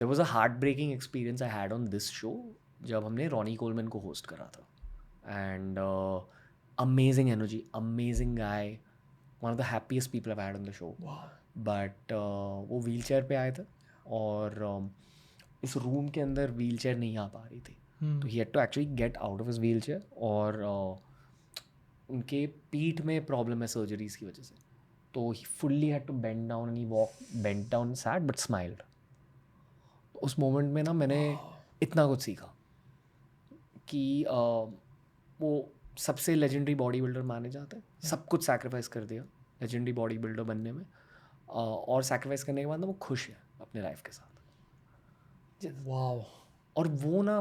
There was a heart breaking experience I had on this show जब हमने Ronnie Coleman को host करा था. And amazing energy, amazing guy, one of the happiest people I had on the show. वाह. But वो wheelchair पे आए थे और इस रूम के अंदर व्हील चेयर नहीं आ पा रही थी. तो he had to actually get out of his wheelchair. और उनके पीठ में प्रॉब्लम है सर्जरीज की वजह से. तो he fully had to bend down and he walk bent down sad but smiled. उस मोमेंट में ना मैंने इतना कुछ सीखा कि वो सबसे लेजेंडरी बॉडी बिल्डर माने जाते हैं. सब कुछ सैक्रिफाइस कर दिया लेजेंडरी बॉडी बिल्डर बनने में. और सैक्रिफाइस करने के बाद ना वो खुश है अपने लाइफ के साथ. वाह. और वो ना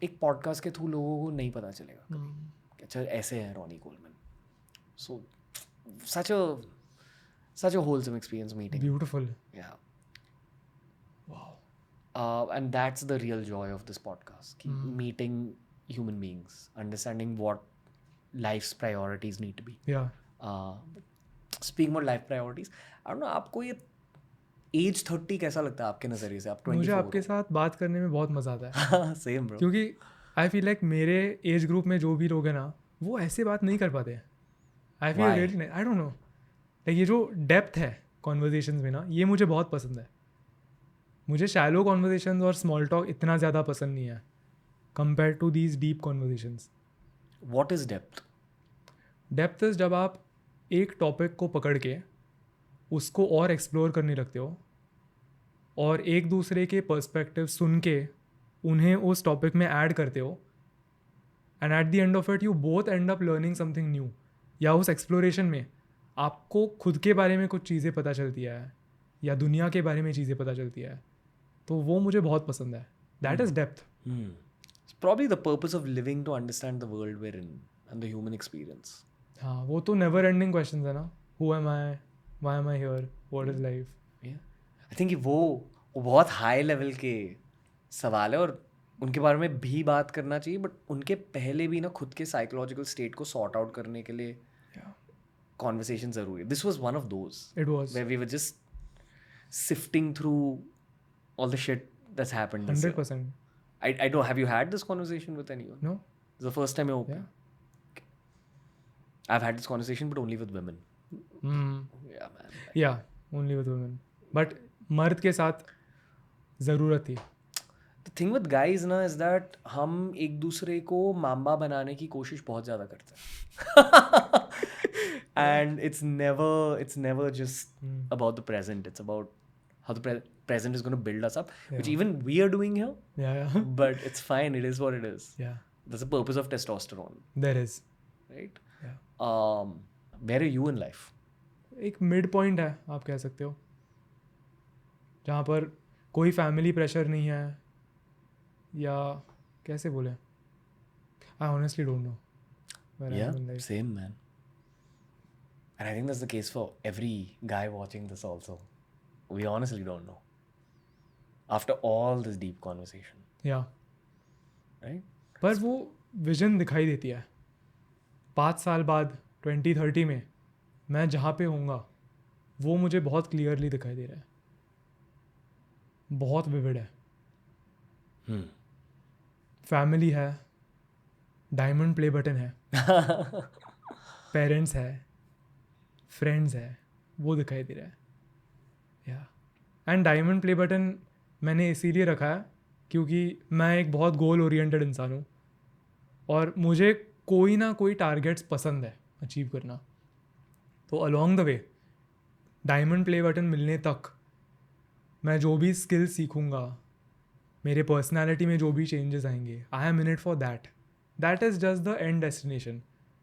एक पॉडकास्ट के थ्रू लोगों को नहीं पता चलेगा कभी कि अच्छा ऐसे हैं Ronnie Coleman. So such a wholesome experience meeting. Beautiful. Yeah. वाह. And that's the real joy of this podcast. कि meeting human beings, understanding what life's priorities need to be. या. Speaking about life priorities, I don't know, आपको ये as 30 कैसा लगता है आपके नज़रिए से? आप 24 मुझे आपके साथ बात करने में बहुत मज़ा आता है हो. Same bro. क्योंकि आई फील लाइक मेरे एज ग्रुप में जो भी लोग हैं ना वो ऐसे बात नहीं कर पाते. I feel Why? Really, I don't know, like ये जो डेप्थ है कॉन्वर्जेशंस में ना ये मुझे बहुत पसंद है. मुझे शैलो कॉन्वर्जेशंस और स्मॉल टॉक इतना ज़्यादा पसंद नहीं है compare to these deep conversations. What is depth? Depth is जब आप एक टॉपिक को पकड़ के उसको और एक्सप्लोर करने लगते हो और एक दूसरे के पर्सपेक्टिव सुन के उन्हें उस टॉपिक में ऐड करते हो and at the end of it you both and up learning something new. या उस एक्सप्लोरेशन में आपको खुद के बारे में कुछ चीज़ें पता चलती है या दुनिया के बारे में चीज़ें पता चलती है. तो वो मुझे बहुत पसंद है. That is depth. It's probably the purpose of living to understand the world we're in and the human experience. हाँ, वो तो नेवर एंडिंग क्वेश्चन है ना. Who am I, why am I hear, what is life. Yeah. I think वो बहुत high level के सवाल है और उनके बारे में भी बात करना चाहिए. बट उनके पहले भी ना खुद के साइकोलॉजिकल स्टेट को सॉर्ट आउट करने के लिए कॉन्वर्सेशन ज़रूरी है. This was one of those it was where we were just sifting through all the shit that's happened this year. 100%. I don't, have you had this conversation with anyone? No. It's the first time you're open. Yeah. I've had this conversation but only with women. Yeah, man. या only with women. But मर्द के साथ ज़रूरत थी. The thing with guys ना is that हम एक दूसरे को मामा बनाने की कोशिश बहुत ज़्यादा करते हैं. And it's never just about the present. It's about how the present is going to build us up, which even we are doing here. Yeah. But it's fine. It is what it is. Yeah. That's the purpose of testosterone, There is. right? Yeah. Where are you in life? एक mid point है आप कह सकते हो जहाँ पर कोई family pressure नहीं है या कैसे बोले. I honestly don't know. Yeah, same man. And I think that's the case for every guy watching this also. We honestly don't know. After all this deep conversation, या right? पर वो vision दिखाई देती है 5 साल बाद 2030 में मैं जहाँ पे होऊंगा वो मुझे बहुत क्लियरली दिखाई दे रहा है. बहुत विविड है. फैमिली है, डायमंड प्ले बटन है, पेरेंट्स है, फ्रेंड्स है, वो दिखाई दे रहा है. या एंड डायमंड प्ले बटन मैंने इसीलिए रखा है क्योंकि मैं एक बहुत गोल ओरिएंटेड इंसान हूँ और मुझे कोई ना कोई टारगेट्स पसंद है अचीव करना. तो along the way diamond play button मिलने तक मैं जो भी स्किल सीखूँगा, मेरे पर्सनालिटी में जो भी चेंजेस आएंगे, I am in it for that is just the end destination.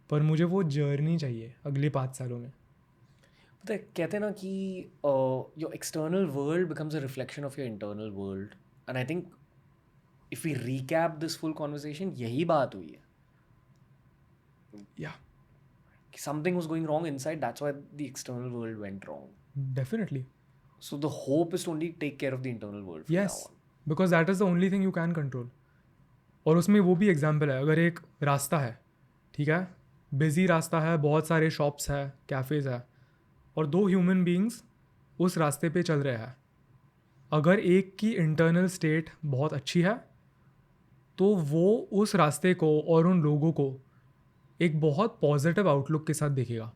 पर मुझे वो जर्नी चाहिए अगले 5 सालों में. पता है कहते हैं ना कि your external world becomes a reflection of your internal world. And I think if we recap this full conversation यही बात हुई है. या Something was going wrong inside, that's why the external world went wrong. Definitely. So the hope is to only take care of the internal world from Yes, now on. Because that is the only thing you can control. और उसमें वो भी example है. अगर एक रास्ता है, ठीक है, बिजी रास्ता है, बहुत सारे शॉप्स है, कैफ़ेज़ है और 2 ह्यूमन बींग्स उस रास्ते पे चल रहे हैं. अगर एक की इंटरनल स्टेट बहुत अच्छी है तो वो उस रास्ते को और उन लोगों को एक बहुत पॉजिटिव आउटलुक के साथ देखेगा,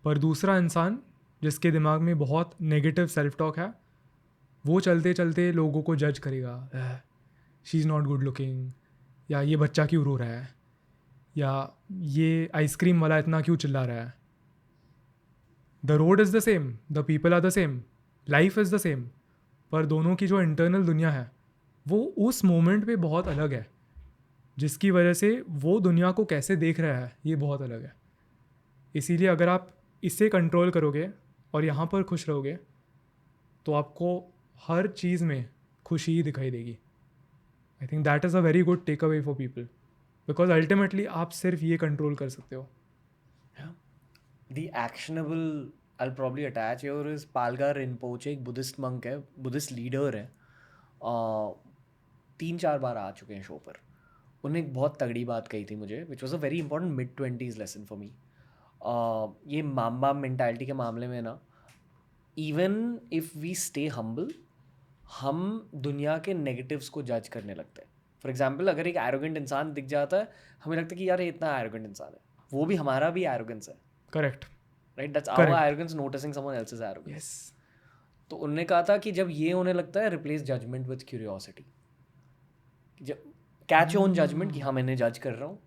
पर दूसरा इंसान जिसके दिमाग में बहुत नेगेटिव सेल्फ टॉक है वो चलते चलते लोगों को जज करेगा, she is not good looking, या ये बच्चा क्यों रो रहा है, या ये आइसक्रीम वाला इतना क्यों चिल्ला रहा है। The road is the same, the people are the same, life is the same, पर दोनों की जो इंटरनल दुनिया है वो उस मोमेंट पे बहुत अलग है, जिसकी वजह से वो दुनिया को कैसे देख रहा है ये बहुत अलग है। इसीलिए अगर आप इसे कंट्रोल करोगे और यहाँ पर खुश रहोगे तो आपको हर चीज़ में खुशी ही दिखाई देगी। I think that is a very good take away for people, because ultimately आप सिर्फ ये कंट्रोल कर सकते हो। The actionable I'll probably attach here is Palgar Rinpoche, एक बुद्धिस्ट मंक है, बुद्धिस्ट लीडर है, 3-4 बार आ चुके हैं शो पर। उन्होंने एक बहुत तगड़ी बात कही थी मुझे, which was a very important mid-20s lesson for me. ये माम मेंटालिटी के मामले में ना, even if we stay humble, हम दुनिया के नेगेटिव्स को जज करने लगते हैं। फॉर एग्जाम्पल, अगर एक एरोगेंट इंसान दिख जाता है, हमें लगता है कि यार ये इतना एरोगेंट इंसान है, वो भी हमारा भी एरोगेंस है। Correct, right, that's our arrogance noticing someone else's arrogance. Yes. तो उन्होंने कहा था कि जब ये होने लगता है, रिप्लेस जजमेंट विद क्यूरियोसिटी। जब कैच योर ओन जजमेंट कि हाँ मैंने जज कर रहा हूँ,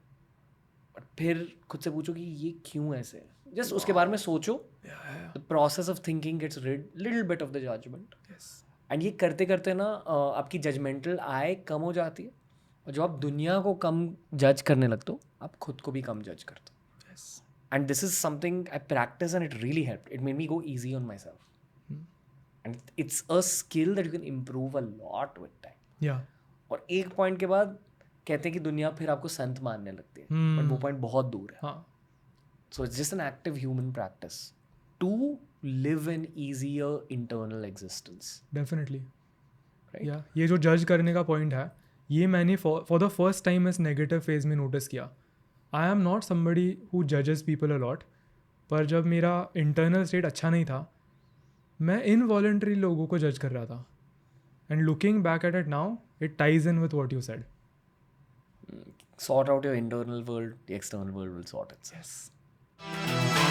और फिर खुद से पूछो कि ये क्यों ऐसे है, जस्ट उसके बारे में सोचो। The process of thinking gets rid little bit of the judgement, and ये करते करते ना आपकी जजमेंटल आय कम हो जाती है, और जब आप दुनिया को कम जज करने लगते हो, आप खुद को भी कम जज करते हो। And this is something I practice and it really helped. It made me go easy on myself. And it's a skill that you can improve a lot with time. Yeah. और एक पॉइंट के बाद कहते हैं कि दुनिया फिर आपको संत मानने लगती है, बट वो पॉइंट बहुत दूर है। So it's just an active human practice to live an easier internal existence. Definitely. Right? Yeah. ये जो जज करने का पॉइंट है, ये मैंने for the first time इस नेगेटिव फेज में नोटिस किया। I am not somebody who जजेस पीपल अलॉट, पर जब मेरा इंटरनल स्टेट अच्छा नहीं था, मैं इनवॉलंटरी लोगों को जज कर रहा था। And looking back at it now, it ties in with what you said. Sort out your internal world, the external world will sort itself. Yes.